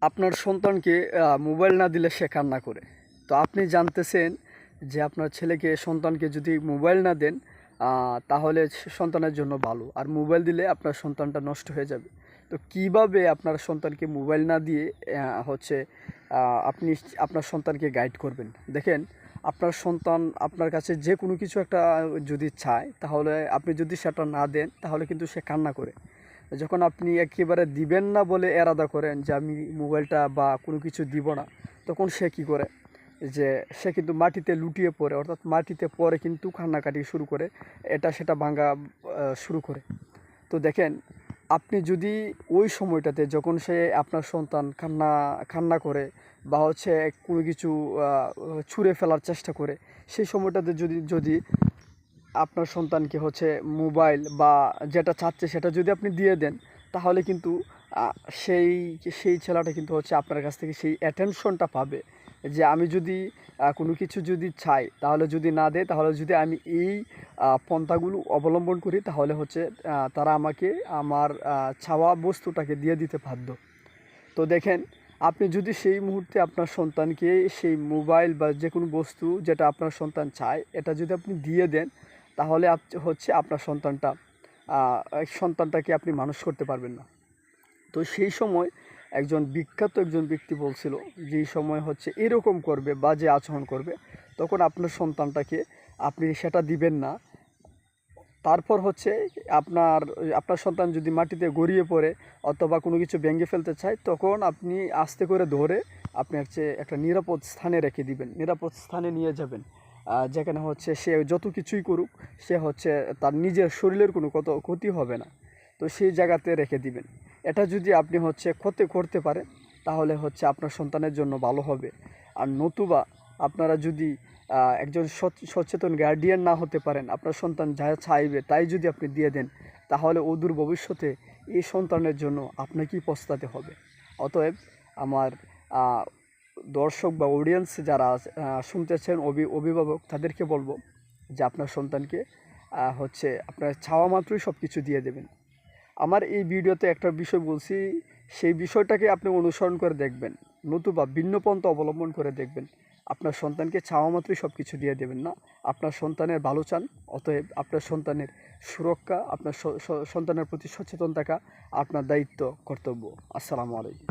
আপনার সন্তানকে মোবাইল না দিলে সে কান্না করে। তো আপনি জানতেছেন যে আপনার ছেলেকে সন্তানকে যদি মোবাইল না দেন তাহলে সে সন্তানের জন্য ভালো, আর মোবাইল দিলে আপনার সন্তানটা নষ্ট হয়ে যাবে। তো কিভাবে আপনার সন্তানকে মোবাইল না দিয়ে হচ্ছে আপনি আপনার সন্তানকে গাইড করবেন? দেখেন, আপনার সন্তান আপনার কাছে যে কোনো কিছু একটা যদি চায়, তাহলে আপনি যদি সেটা না দেন তাহলে কিন্তু সে কান্না করে। যখন আপনি একেবারে দিবেন না বলে এরাদা করেন যে আমি মোবাইলটা বা কোনো কিছু দিব না, তখন সে কী করে, যে সে কিন্তু মাটিতে লুটিয়ে পড়ে, অর্থাৎ মাটিতে পড়ে কিন্তু কান্নাকাটি শুরু করে, এটা সেটা ভাঙা শুরু করে। তো দেখেন, আপনি যদি ওই সময়টাতে যখন সে আপনার সন্তান কান্না কান্না করে বা হচ্ছে কোনো কিছু ছুঁড়ে ফেলার চেষ্টা করে, সেই সময়টাতে যদি যদি আপনার সন্তানকে হচ্ছে মোবাইল বা যেটা চাচ্ছে সেটা যদি আপনি দিয়ে দেন, তাহলে কিন্তু আ সেই সেই ছেলেটা কিন্তু হচ্ছে আপনার কাছ থেকে সেই অ্যাটেনশনটা পাবে, যে আমি যদি কোনো কিছু যদি চাই, তাহলে যদি না দেয়, তাহলে যদি আমি এই পন্থাগুলো অবলম্বন করি, তাহলে হচ্ছে তারা আমাকে আমার চাওয়া বস্তুটাকে দিয়ে দিতে বাধ্য। তো দেখেন, আপনি যদি সেই মুহূর্তে আপনার সন্তানকে সেই মোবাইল বা যে কোনো বস্তু যেটা আপনার সন্তান চায়, এটা যদি আপনি দিয়ে দেন, তাহলে হচ্ছে আপনার সন্তানটাকে আপনি মানুষ করতে পারবেন না। তো সেই সময় বিখ্যাত একজন ব্যক্তি বলছিল, যেই সময় হচ্ছে এরকম করবে বা যে আচরণ করবে, তখন আপনার সন্তানটাকে আপনি সেটা দিবেন না। তারপর হচ্ছে আপনার আপনার সন্তান যদি মাটিতে গড়িয়ে পড়ে অথবা কোনো কিছু ভেঙে ফেলতে চায়, তখন আপনি আস্তে করে ধরে আপনি হচ্ছে একটা নিরাপদ স্থানে রেখে দিবেন, নিরাপদ স্থানে নিয়ে যাবেন, যেখানে হচ্ছে সে যত কিছুই করুক, সে হচ্ছে তার নিজের শরীরের কোনো ক্ষতি হবে না। তো সেই জায়গাতে রেখে দিবেন। এটা যদি আপনি হচ্ছে করতে পারেন, তাহলে হচ্ছে আপনার সন্তানের জন্য ভালো হবে। আর নতুবা আপনারা যদি একজন সচেতন গার্ডিয়ান না হতে পারেন, আপনার সন্তান যা চাইবে তাই যদি আপনি দিয়ে দেন, তাহলে অদূর ভবিষ্যতে এই সন্তানের জন্য আপনাকেই পস্তাতে হবে। অতএব আমার দর্শক বা অডিয়েন্স যারা শুনতেছেন, অভিভাবক, তাদেরকে বলবো যে আপনার সন্তানকে হচ্ছে আপনার চাওয়া মাত্রই সব কিছু দিয়ে দেবেন। আমার এই ভিডিওতে একটা বিষয় বলছি, সেই বিষয়টাকে আপনি অনুসরণ করে দেখবেন, নতুবা ভিন্ন পন্থা অবলম্বন করে দেখবেন। আপনার সন্তানকে চাওয়া মাত্রই সব কিছু দিয়ে দেবেন না। আপনার সন্তানের ভালো চান, অতএব আপনার সন্তানের সুরক্ষা, আপনার সন্তানের প্রতি সচেতন থাকা আপনার দায়িত্ব, কর্তব্য। আসসালামু আলাইকুম।